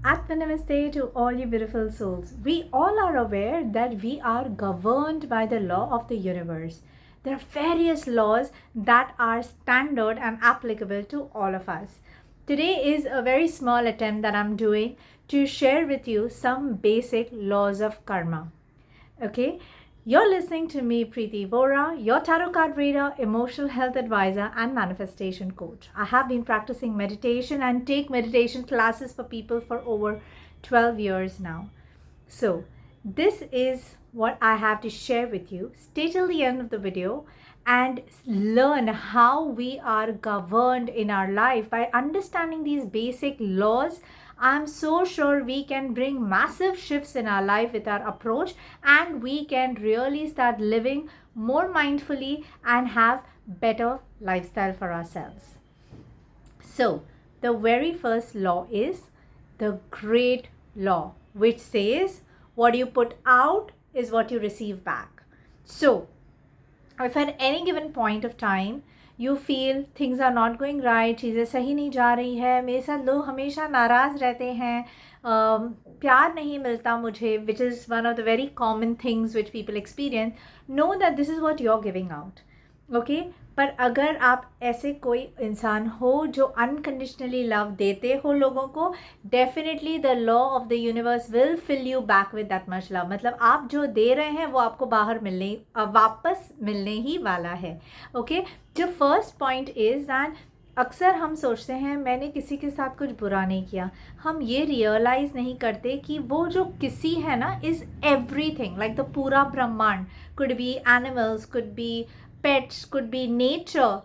Atma Namaste to all you beautiful souls. We all are aware that we are governed by the law of the universe. There are various laws that are standard and applicable to all of us. Today is a very small attempt that I'm doing to share with you some basic laws of karma. Okay, you're listening to me, Preeti Vora, your tarot card reader, emotional health advisor, and manifestation coach. I have been practicing meditation and take meditation classes for people for over 12 years now. So, this is what I have to share with you. Stay till the end of the video and learn how we are governed in our life. By understanding these basic laws, I'm so sure we can bring massive shifts in our life with our approach, and we can really start living more mindfully and have better lifestyle for ourselves. So, the very first law is the great law, which says what you put out is what you receive back. So, if at any given point of time you feel things are not going right, चीज़ें सही नहीं जा रही है, मेरे साथ लोग हमेशा नाराज़ रहते हैं, प्यार नहीं मिलता मुझे, which is one of the very common things which people experience, know that this is what you're giving out. Okay? पर अगर आप ऐसे कोई इंसान हो जो अनकंडीशनली लव देते हो लोगों को, definitely the law of the universe will fill you back with that much love. मतलब आप जो दे रहे हैं वो आपको बाहर मिलने वापस मिलने ही वाला है. ओके, जो फर्स्ट पॉइंट इज दैट अक्सर हम सोचते हैं मैंने किसी के साथ कुछ बुरा नहीं किया. हम ये रियलाइज़ नहीं करते कि वो जो किसी है ना इज़ एवरीथिंग, लाइक द पूरा ब्रह्मांड. Could be animals, could be pets, could be nature,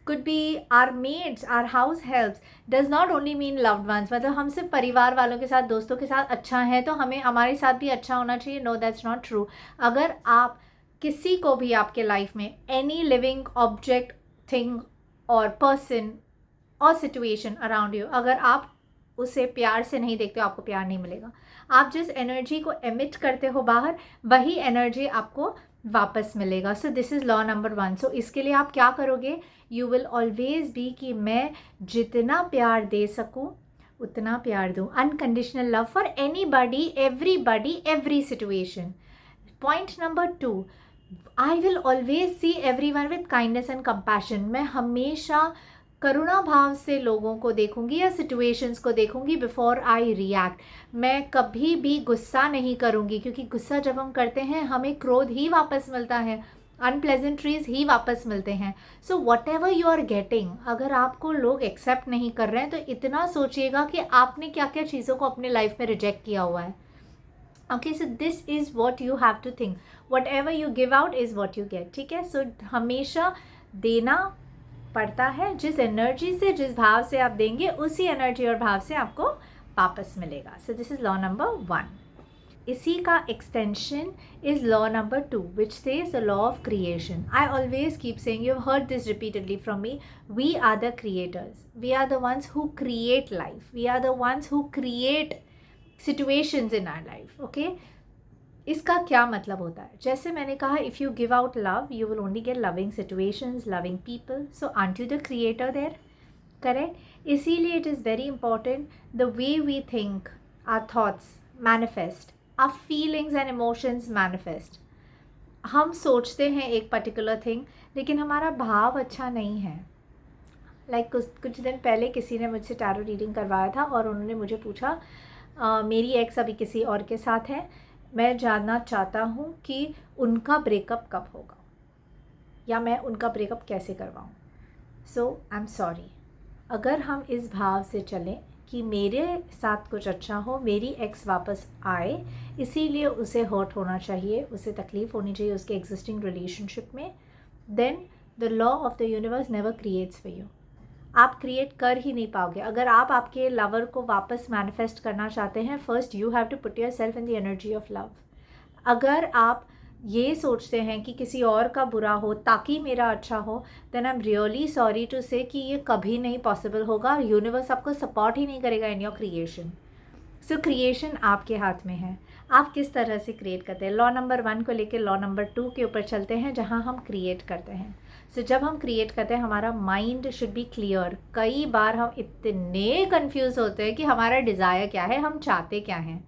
could be our maids, our house helps. Does not only mean loved ones. मतलब हम सिर्फ परिवार वालों के साथ, दोस्तों के साथ अच्छा है तो हमें हमारे साथ भी अच्छा होना चाहिए. No, that's not true. अगर आप किसी को भी आपके लाइफ में एनी लिविंग ऑब्जेक्ट, थिंग और पर्सन और सिचुएशन अराउंड यू, अगर आप उसे प्यार से नहीं देखते हो, आपको प्यार नहीं मिलेगा. आप जिस एनर्जी को एमिट करते हो बाहर, वही एनर्जी आपको वापस मिलेगा. So this is law number 1. सो इसके लिए आप क्या करोगे? यू विल ऑलवेज बी कि मैं जितना प्यार दे सकूं उतना प्यार दूं. Unconditional love for anybody, everybody, every situation. Point number 2, I will always see everyone with kindness and compassion. मैं हमेशा करुणा भाव से लोगों को देखूंगी या सिचुएशंस को देखूंगी बिफोर आई रिएक्ट. मैं कभी भी गुस्सा नहीं करूंगी, क्योंकि गुस्सा जब हम करते हैं हमें क्रोध ही वापस मिलता है, अनप्लेजेंट्रीज ही वापस मिलते हैं. So whatever you are getting, अगर आपको लोग एक्सेप्ट नहीं कर रहे हैं तो इतना सोचिएगा कि आपने क्या क्या चीज़ों को अपने लाइफ में रिजेक्ट किया हुआ है. Okay, so this is what you have to think. Whatever you give out is what you get. ठीक है, सो हमेशा देना पड़ता है. जिस एनर्जी से, जिस भाव से आप देंगे उसी एनर्जी और भाव से आपको वापस मिलेगा. So this is law number 1. इसी का extension is law number 2, which says the law of creation. I always keep saying, you have heard this repeatedly from me, we are the creators. We are the ones who create life. We are the ones who create situations in our life. Okay, इसका क्या मतलब होता है? जैसे मैंने कहा, if you give out love you will only get loving situations, loving people. So aren't you the creator there? Correct. इसीलिए it is very important the way we think, our thoughts manifest, our feelings and emotions manifest. हम सोचते हैं एक particular thing लेकिन हमारा भाव अच्छा नहीं है. लाइक कुछ दिन पहले किसी ने मुझसे टैरो रीडिंग करवाया था और उन्होंने मुझे पूछा, मेरी एक्स अभी किसी और के साथ है, मैं जानना चाहता हूँ कि उनका ब्रेकअप कब होगा या मैं उनका ब्रेकअप कैसे करवाऊँ. सो आई एम सॉरी. अगर हम इस भाव से चलें कि मेरे साथ कुछ अच्छा हो, मेरी एक्स वापस आए, इसीलिए उसे हर्ट होना चाहिए, उसे तकलीफ़ होनी चाहिए उसके एग्जिस्टिंग रिलेशनशिप में, then the law of the universe never creates for you. आप क्रिएट कर ही नहीं पाओगे. अगर आप आपके लवर को वापस मैनिफेस्ट करना चाहते हैं, first you have to put yourself in the energy of love. अगर आप ये सोचते हैं कि किसी और का बुरा हो ताकि मेरा अच्छा हो, then I am really sorry to say कि ये कभी नहीं पॉसिबल होगा. यूनिवर्स आपको सपोर्ट ही नहीं करेगा in your creation. So creation आपके हाथ में है, आप किस तरह से क्रिएट करते हैं. लॉ नंबर 1 को लेकर लॉ नंबर 2 के ऊपर चलते हैं जहाँ हम क्रिएट करते हैं. सो जब हम क्रिएट करते हैं हमारा माइंड शुड बी क्लियर. कई बार हम इतने कंफ्यूज होते हैं कि हमारा डिज़ायर क्या है, हम चाहते क्या हैं.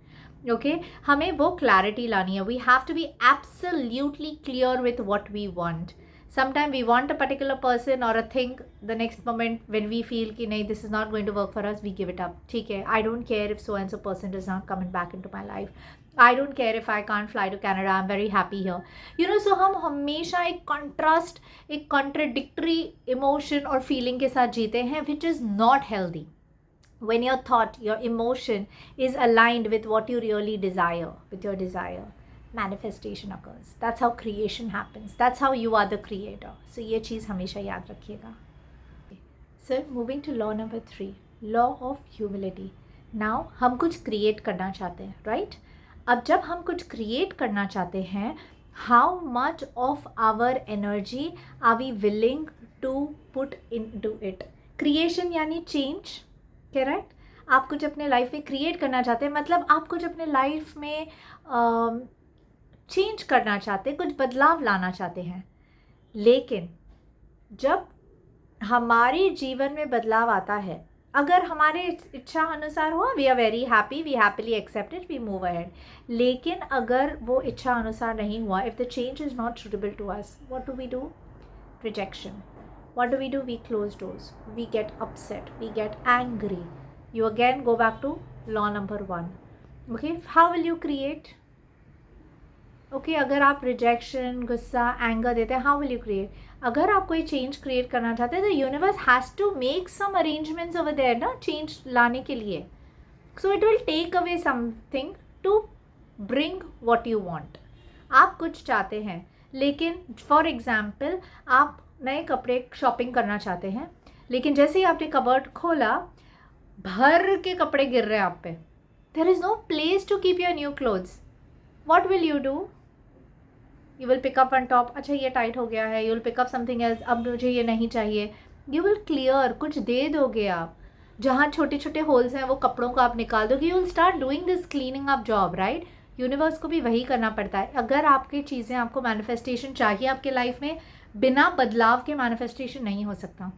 ओके हमें वो क्लैरिटी लानी है. We have to be absolutely clear with what we want. Sometimes we want a particular person or a thing, the next moment when we feel कि नहीं this is not going to work for us, we give it up. ठीक है, I don't care if so and so person is not coming back into my life. I don't care if I can't fly to Canada, I'm very happy here. You know, so हम हमेशा एक contrast, एक contradictory emotion और feeling के साथ जीते हैं, which is not healthy. When your thought, your emotion is aligned with what you really desire, with your desire, manifestation occurs. That's how creation happens. That's how you are the creator. So ये चीज़ हमेशा याद रखिएगा. So moving to law number 3, law of humility. Now हम कुछ create करना चाहते हैं, right? अब जब हम कुछ create करना चाहते हैं, how much of our energy are we willing to put into it? Creation यानी change, correct? आप कुछ अपने लाइफ में क्रिएट करना चाहते हैं, मतलब आप कुछ अपने लाइफ में चेंज करना चाहते हैं, कुछ बदलाव लाना चाहते हैं. लेकिन जब हमारे जीवन में बदलाव आता है, अगर हमारे इच्छा अनुसार हुआ, we are very happy, we happily accept it, we move ahead. लेकिन अगर वो इच्छा अनुसार नहीं हुआ, if the change is not suitable to us, what do we do? Rejection. What do? We close doors. We get upset. We get angry. You again go back to law number 1. Okay, how will you create? Okay, अगर आप rejection, गुस्सा, anger देते हैं, how will you create? अगर आप कोई change create करना चाहते हैं, तो universe has to make some arrangements over there ना change लाने के लिए. So it will take away something to bring what you want. आप कुछ चाहते हैं, लेकिन for example आप नए कपड़े शॉपिंग करना चाहते हैं, लेकिन जैसे ही आपने कबर्ड खोला, भर के कपड़े गिर रहे हैं आप पे. There is no place to keep your new clothes. What will you do? You will pick up one top. अच्छा ये टाइट हो गया है. You will pick up something else. अब मुझे ये नहीं चाहिए. यू विल क्लियर, कुछ दे दोगे आप. जहाँ छोटे छोटे होल्स हैं वो कपड़ों को आप निकाल दोगे. You will start doing this cleaning up job, right? Universe को भी वही करना पड़ता है. अगर आपकी चीज़ें, आपको मैनिफेस्टेशन चाहिए आपके लाइफ में, बिना बदलाव के मैनिफेस्टेशन नहीं हो सकता.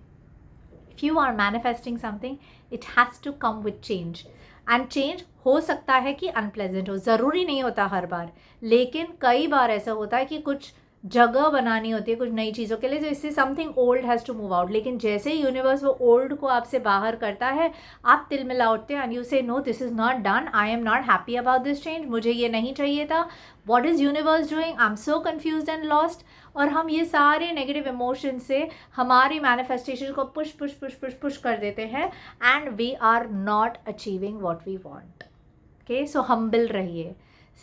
If you are manifesting something, it has to come with change. And change हो सकता है कि अनप्लेजेंट हो, ज़रूरी नहीं होता हर बार, लेकिन कई बार ऐसा होता है कि कुछ जगह बनानी होती है कुछ नई चीज़ों के लिए, तो इससे something old has to move out. लेकिन जैसे ही यूनिवर्स वो ओल्ड को आपसे बाहर करता है, आप तिलमिला उठते हैं and you say no, this is not done, I am not happy about this change, मुझे ये नहीं चाहिए था. What is universe doing? I am so confused and lost. और हम ये सारे नेगेटिव इमोशन से हमारी मैनिफेस्टेशन को push push push push push कर देते हैं and we are not achieving what we want. Okay, so humble रहिए,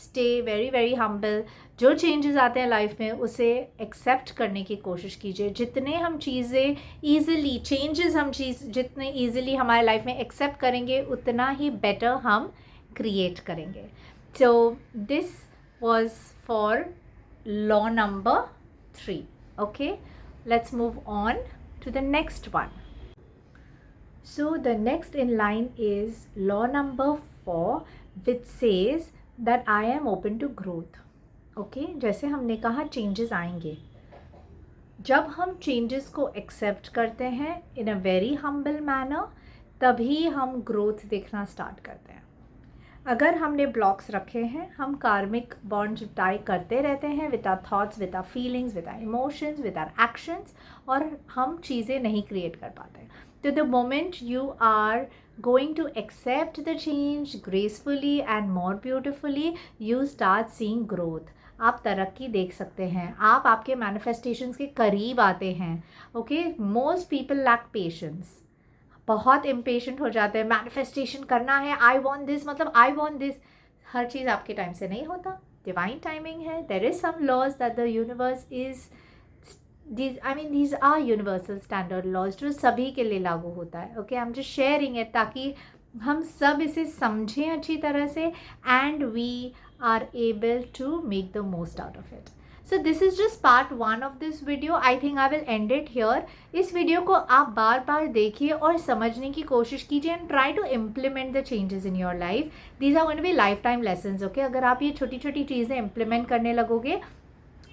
स्टे वेरी वेरी हम्बल. जो चेंजेस आते हैं लाइफ में उसे एक्सेप्ट करने की कोशिश कीजिए. जितने हम चीज़ें ईज़िली, चेंजेस हम जितने ईज़िली हमारे लाइफ में एक्सेप्ट करेंगे, उतना ही बेटर हम क्रिएट करेंगे. So this was for law number 3. Okay, let's move on to the next one. So the next in line is law number 4, which says that I am open to growth. Okay, जैसे हमने कहा changes आएंगे. जब हम changes को accept करते हैं इन a very humble manner, तभी हम ग्रोथ देखना स्टार्ट करते हैं. अगर हमने ब्लॉक्स रखे हैं, हम कार्मिक बॉन्ड्स टाई करते रहते हैं with our thoughts, with our feelings, with our emotions, with our actions, और हम चीज़ें नहीं क्रिएट कर पाते. तो the moment you are going to accept the change gracefully and more beautifully, you start seeing growth. आप तरक्की देख सकते हैं, आप आपके मैनिफेस्टेशंस के करीब आते हैं. Okay, most people lack patience, बहुत इम्पेशेंट हो जाते हैं. मैनिफेस्टेशन करना है, आई वॉन्ट दिस, मतलब आई वॉन्ट दिस. हर चीज़ आपके टाइम से नहीं होता, डिवाइन टाइमिंग है. There is some laws that the universe is, these are universal standard laws जो सभी के लिए लागू होता है. Okay, I am just sharing it ताकि हम सब इसे समझें अच्छी तरह से and we are able to make the most out of it. So this is just part 1 of this video. I think I will end it here. इस वीडियो को आप बार बार देखिए और समझने की कोशिश कीजिए and try to implement the changes in your life. These are going to be lifetime lessons. Okay, अगर आप ये छोटी छोटी चीज़ें इम्प्लीमेंट करने लगोगे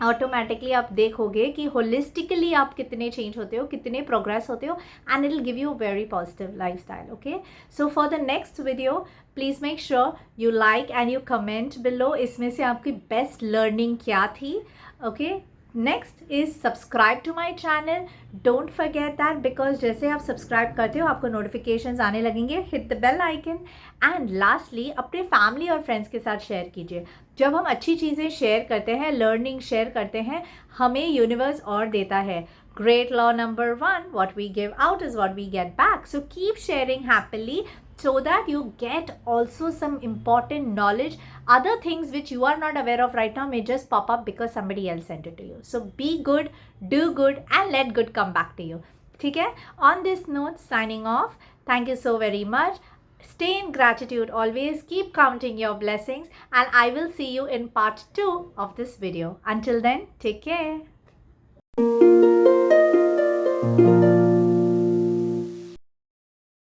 ऑटोमेटिकली आप देखोगे कि होलिस्टिकली आप कितने चेंज होते हो, कितने प्रोग्रेस होते हो, and it will give you very positive lifestyle. Okay, so for the next video please make sure you like and you comment below इसमें से आपकी बेस्ट लर्निंग क्या थी. Okay, next is subscribe to my channel. Don't forget that, because जैसे आप subscribe करते हो आपको नोटिफिकेशंस आने लगेंगे. Hit the bell icon. And lastly अपने फैमिली और फ्रेंड्स के साथ शेयर कीजिए. जब हम अच्छी चीज़ें शेयर करते हैं, लर्निंग शेयर करते हैं, हमें यूनिवर्स और देता है. Great law number 1, what we give out is what we get back. So keep sharing happily so that you get also some important knowledge. Other things which you are not aware of right now may just pop up because somebody else sent it to you. So be good, do good, and let good come back to you. ठीक है? On this note, signing off. Thank you so very much. Stay in gratitude always. Keep counting your blessings, and I will see you in part 2 of this video. Until then, take care.